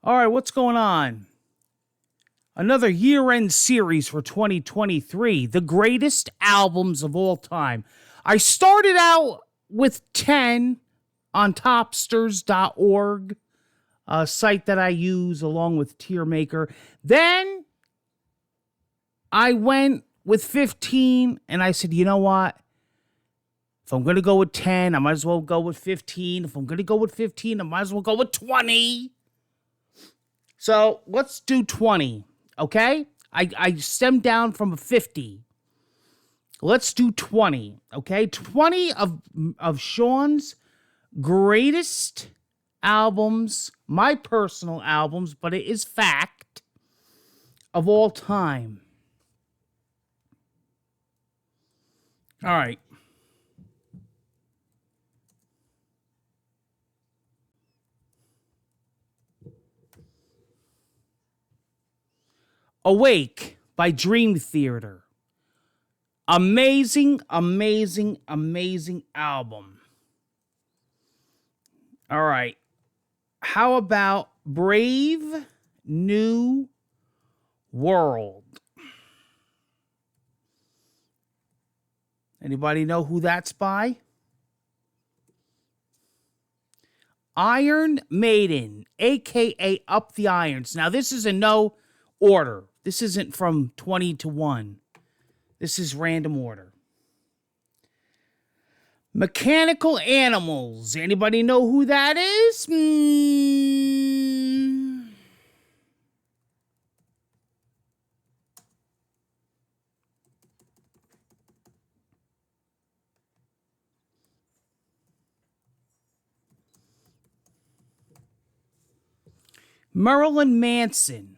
All right, what's going on? Another year end series for 2023, the greatest albums of all time. I started out with 10 on topsters.org, a site that I use along with Tiermaker. Then I went with 15 and I said, you know what? If I'm going to go with 10, I might as well go with 15. If I'm going to go with 15, I might as well go with 20. So let's do 20, okay? I stemmed down from a 50. Let's do 20, okay? 20 of Sean's greatest albums, my personal albums, but it is fact, of all time. All right. Awake by Dream Theater. Amazing, amazing, amazing album. All right. How about Brave New World? Anybody know who that's by? Iron Maiden, aka Up the Irons. Now, this is in no order. This isn't from 20 to 1. This is random order. Mechanical Animals. Anybody know who that is? Marilyn Manson.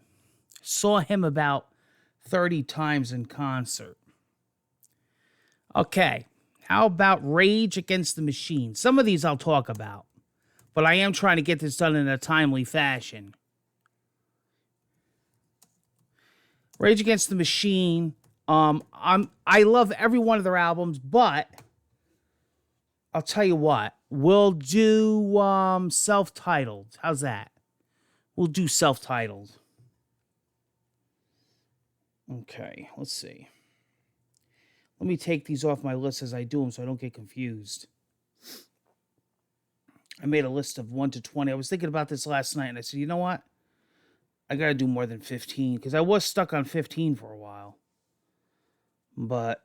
Saw him about 30 times in concert. Okay, how about Rage Against the Machine? Some of these I'll talk about, but I am trying to get this done in a timely fashion. Rage Against the Machine. I love every one of their albums, but I'll tell you what. We'll do self-titled. How's that? We'll do self-titled. Okay, let's see. Let me take these off my list as I do them so I don't get confused. I made a list of 1 to 20. I was thinking about this last night and I said, you know what? I got to do more than 15 because I was stuck on 15 for a while. But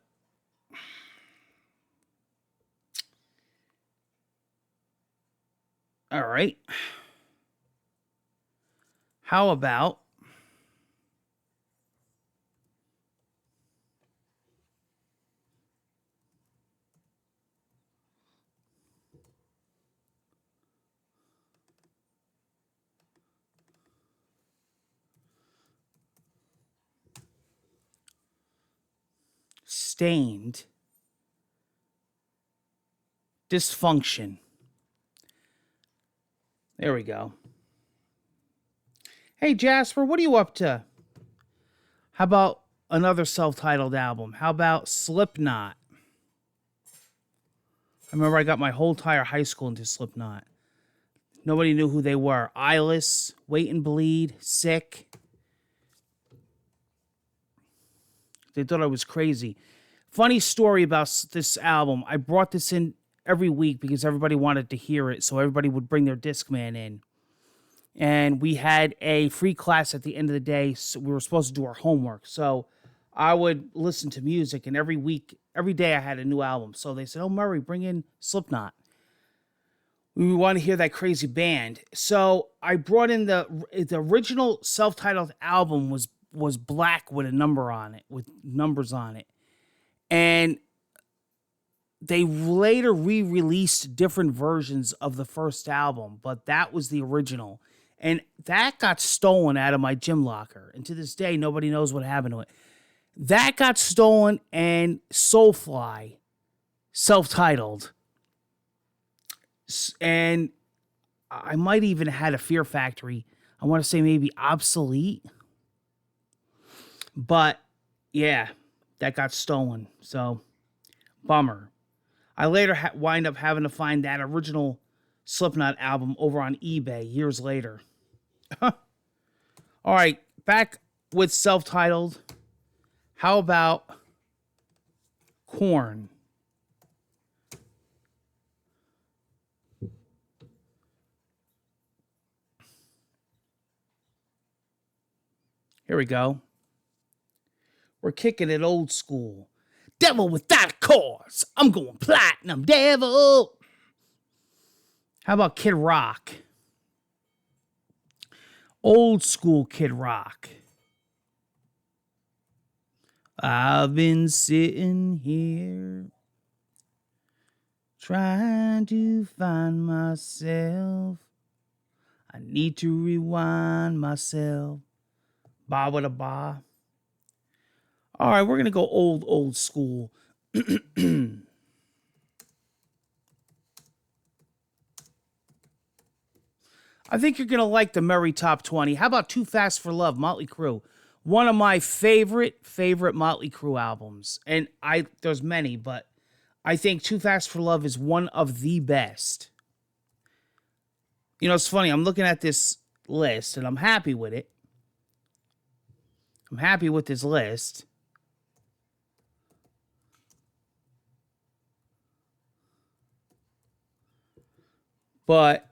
all right. How about Stained, Dysfunction? There we go. Hey, Jasper, what are you up to? How about another self-titled album? How about Slipknot? I remember I got my whole entire high school into Slipknot. Nobody knew who they were. Eyeless, Wait and Bleed, Sick. They thought I was crazy. Funny story about this album. I brought this in every week because everybody wanted to hear it, so everybody would bring their Discman in. And we had a free class at the end of the day, so we were supposed to do our homework. So I would listen to music, and every week, every day I had a new album. So they said, oh, Murray, bring in Slipknot. We want to hear that crazy band. So I brought in the original self-titled album was black with a number on it, with numbers on it. And they later re-released different versions of the first album, but that was the original. And that got stolen out of my gym locker. And to this day, nobody knows what happened to it. That got stolen, and Soulfly, self-titled. And I might even have had a Fear Factory. I want to say maybe Obsolete. But, yeah, that got stolen. So, bummer. I later wind up having to find that original Slipknot album over on eBay years later. All right, back with self-titled. How about Corn? Here we go. We're kicking it old school. Devil without a cause. I'm going platinum, devil. How about Kid Rock? Old school Kid Rock. I've been sitting here trying to find myself. I need to rewind myself. Ba with a ba. All right, we're going to go old school. I think you're going to like the Murray Top 20. How about Too Fast for Love, Motley Crue? One of my favorite Motley Crue albums. And there's many, but I think Too Fast for Love is one of the best. You know, it's funny. I'm looking at this list, and I'm happy with it. I'm happy with this list. But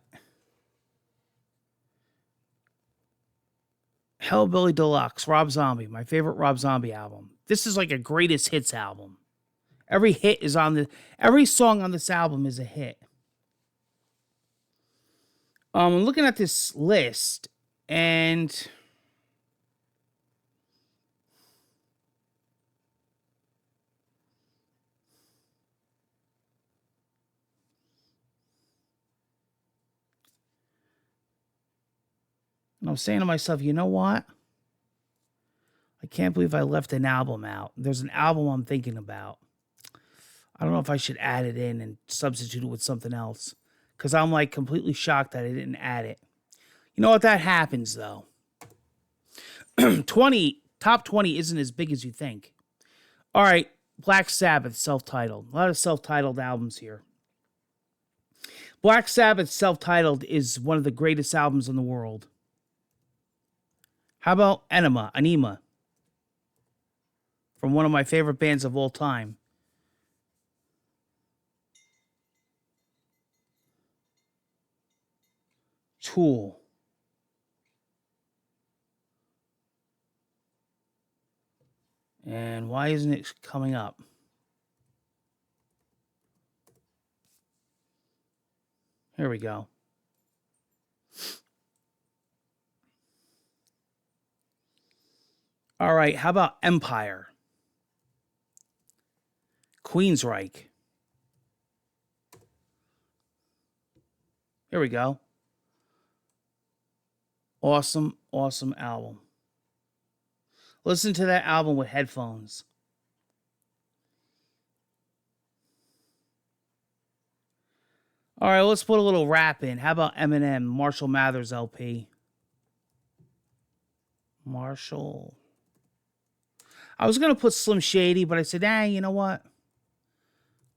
Hellbilly Deluxe, Rob Zombie, my favorite Rob Zombie album. This is like a greatest hits album. Every hit is on every song on this album is a hit. I'm looking at this list, and I'm saying to myself, you know what? I can't believe I left an album out. There's an album I'm thinking about. I don't know if I should add it in and substitute it with something else, because I'm like completely shocked that I didn't add it. You know what? That happens, though. top 20 isn't as big as you think. All right, Black Sabbath, self-titled. A lot of self-titled albums here. Black Sabbath, self-titled, is one of the greatest albums in the world. How about Anima? From one of my favorite bands of all time. Tool. And why isn't it coming up? Here we go. All right, how about Empire? Queensryche. Here we go. Awesome album. Listen to that album with headphones. All right, let's put a little rap in. How about Eminem, Marshall Mathers LP? Marshall. I was going to put Slim Shady, but I said, you know what?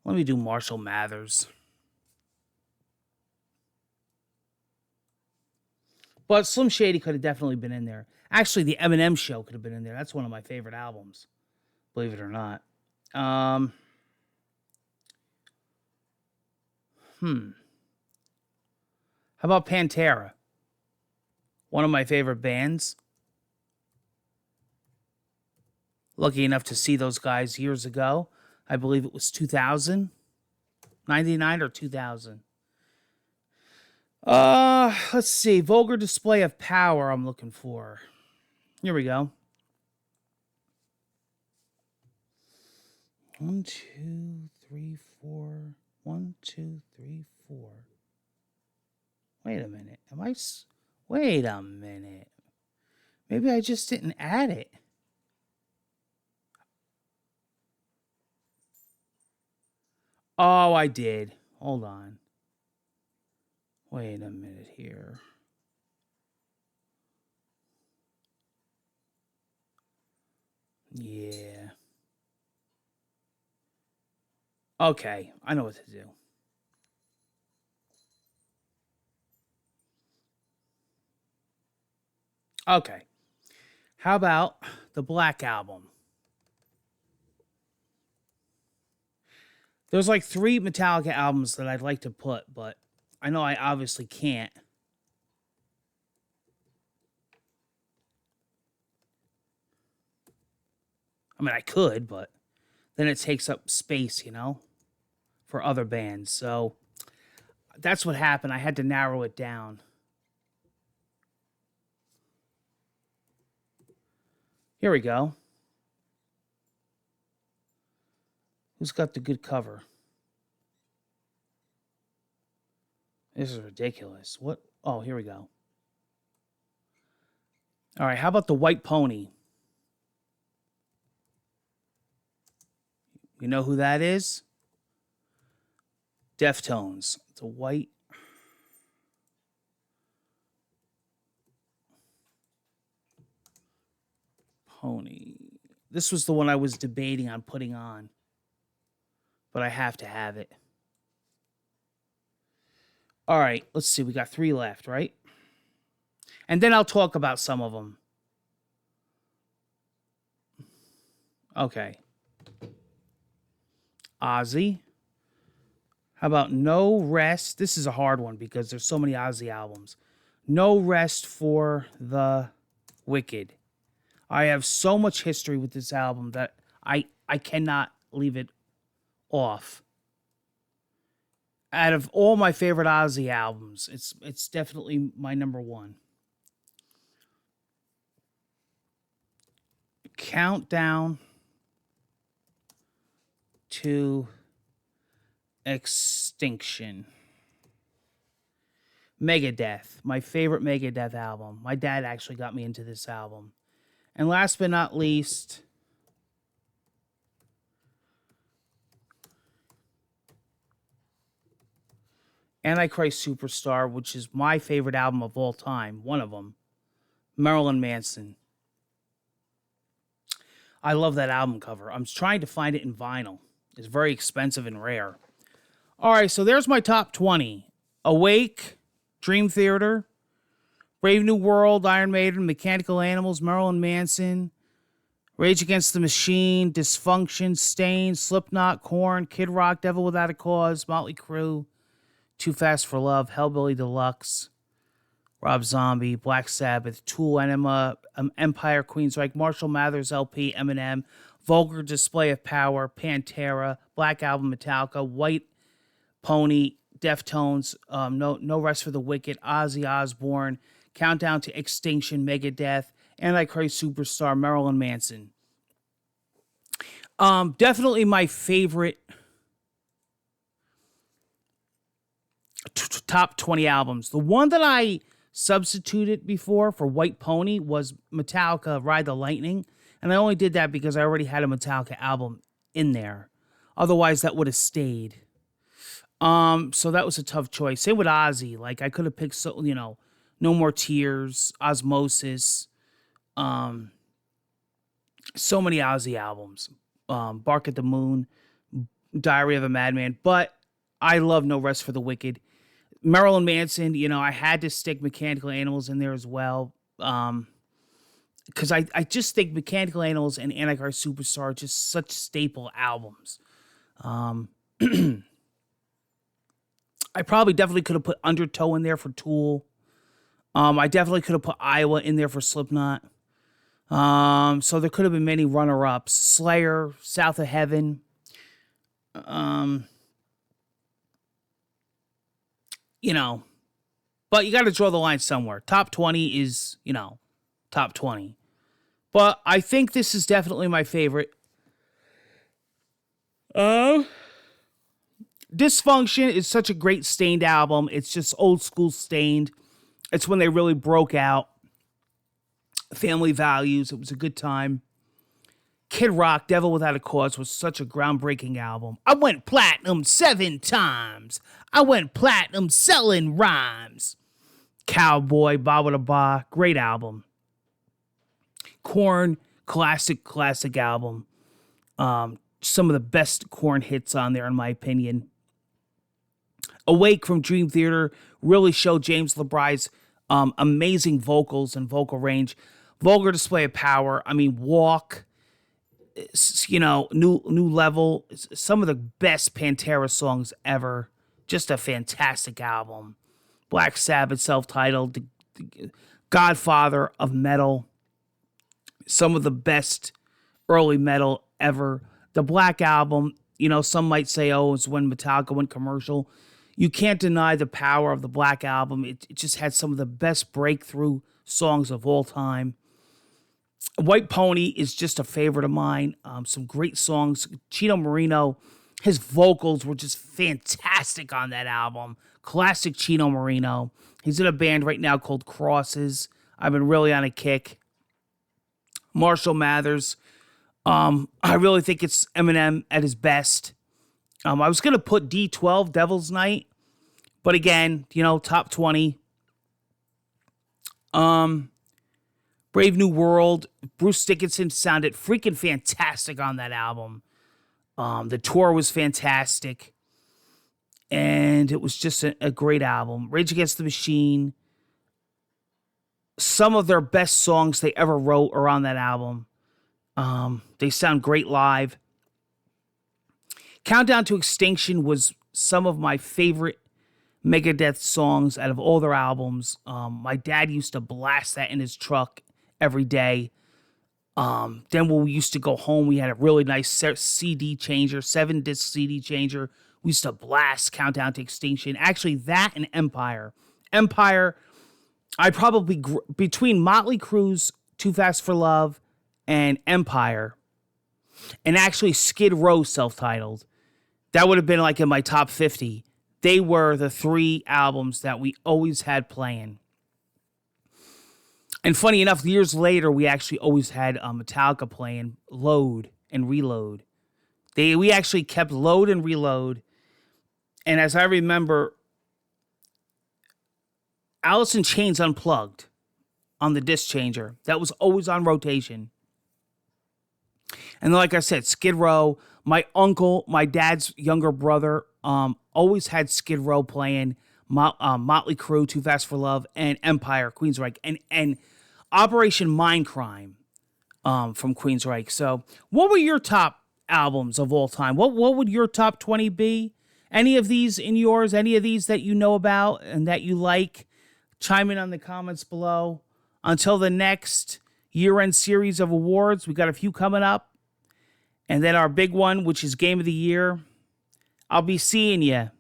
Let me do Marshall Mathers. But Slim Shady could have definitely been in there. Actually, the Eminem Show could have been in there. That's one of my favorite albums, believe it or not. How about Pantera? One of my favorite bands. Lucky enough to see those guys years ago. I believe it was 2000, 99 or 2000. Let's see. Vulgar Display of Power I'm looking for. Here we go. 1, 2, 3, 4. 1, 2, 3, 4. Wait a minute. Wait a minute. Maybe I just didn't add it. Oh, I did. Hold on. Wait a minute here. Yeah. Okay, I know what to do. Okay. How about the Black Album? There's like 3 Metallica albums that I'd like to put, but I know I obviously can't. I mean, I could, but then it takes up space, for other bands. So that's what happened. I had to narrow it down. Here we go. Who's got the good cover? This is ridiculous. What? Oh, here we go. All right, how about the White Pony? You know who that is? Deftones. The White Pony. This was the one I was debating on putting on, but I have to have it. All right, let's see. We got 3 left, right? And then I'll talk about some of them. Okay. Ozzy. How about No Rest? This is a hard one because there's so many Ozzy albums. No Rest for the Wicked. I have so much history with this album that I cannot leave it off. Out of all my favorite Ozzy albums, it's definitely my number 1. Countdown to Extinction. Megadeth, my favorite Megadeth album. My dad actually got me into this album. And last but not least, Antichrist Superstar, which is my favorite album of all time, one of them, Marilyn Manson. I love that album cover. I'm trying to find it in vinyl. It's very expensive and rare. All right, so there's my top 20. Awake, Dream Theater, Brave New World, Iron Maiden, Mechanical Animals, Marilyn Manson, Rage Against the Machine, Dysfunction, Stain, Slipknot, Korn, Kid Rock, Devil Without a Cause, Motley Crue, Too Fast for Love, Hellbilly Deluxe, Rob Zombie, Black Sabbath, Tool, Enema, Empire, Queensryche, Marshall Mathers LP, Eminem, Vulgar Display of Power, Pantera, Black Album, Metallica, White Pony, Deftones, No Rest for the Wicked, Ozzy Osbourne, Countdown to Extinction, Megadeth, Antichrist Superstar, Marilyn Manson. Definitely my favorite top 20 albums. The one that I substituted before for White Pony was Metallica, Ride the Lightning. And I only did that because I already had a Metallica album in there. Otherwise, that would have stayed. So that was a tough choice. Same with Ozzy. Like, I could have picked, No More Tears, Osmosis. So many Ozzy albums. Bark at the Moon, Diary of a Madman. But I love No Rest for the Wicked. Marilyn Manson, I had to stick Mechanical Animals in there as well. Because I just think Mechanical Animals and Antichrist Superstar are just such staple albums. I probably definitely could have put Undertow in there for Tool. I definitely could have put Iowa in there for Slipknot. So there could have been many runner-ups. Slayer, South of Heaven. But you got to draw the line somewhere. Top 20 is, top 20. But I think this is definitely my favorite. Dysfunction is such a great Stained album. It's just old school Stained. It's when they really broke out. Family Values. It was a good time. Kid Rock, Devil Without a Cause was such a groundbreaking album. I went platinum 7 times. I went platinum selling rhymes. Cowboy, Ba Ba Da Ba, great album. Korn, classic album. Some of the best Korn hits on there, in my opinion. Awake from Dream Theater really showed James LeBride's amazing vocals and vocal range. Vulgar Display of Power. I mean, Walk. New Level. Some of the best Pantera songs ever. Just a fantastic album. Black Sabbath, self-titled, the Godfather of metal. Some of the best early metal ever. The Black Album, some might say, oh, it's when Metallica went commercial. You can't deny the power of the Black Album. It just had some of the best breakthrough songs of all time. White Pony is just a favorite of mine. Some great songs. Chino Moreno, his vocals were just fantastic on that album. Classic Chino Moreno. He's in a band right now called Crosses. I've been really on a kick. Marshall Mathers. I really think it's Eminem at his best. I was going to put D12, Devil's Night. But again, top 20. Brave New World. Bruce Dickinson sounded freaking fantastic on that album. The tour was fantastic. And it was just a great album. Rage Against the Machine. Some of their best songs they ever wrote are on that album. They sound great live. Countdown to Extinction was some of my favorite Megadeth songs out of all their albums. My dad used to blast that in his truck every day. Then when we used to go home, we had a really nice CD changer, 7-disc CD changer. We used to blast Countdown to Extinction. Actually, that and Empire. Empire, I probably, between Motley Crue's Too Fast for Love and Empire, and actually Skid Row self-titled, that would have been like in my top 50. They were the 3 albums that we always had playing. And funny enough, years later, we actually always had Metallica playing Load and Reload. We actually kept Load and Reload. And as I remember, Alice in Chains Unplugged on the disc changer. That was always on rotation. And like I said, Skid Row. My uncle, my dad's younger brother, always had Skid Row playing, Motley Crue, Too Fast for Love, and Empire, Queensryche, and Operation Mindcrime from Queensryche. So what were your top albums of all time? What would your top 20 be? Any of these in yours? Any of these that you know about and that you like? Chime in on the comments below. Until the next year-end series of awards, we got a few coming up. And then our big one, which is Game of the Year. I'll be seeing you.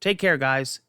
Take care, guys.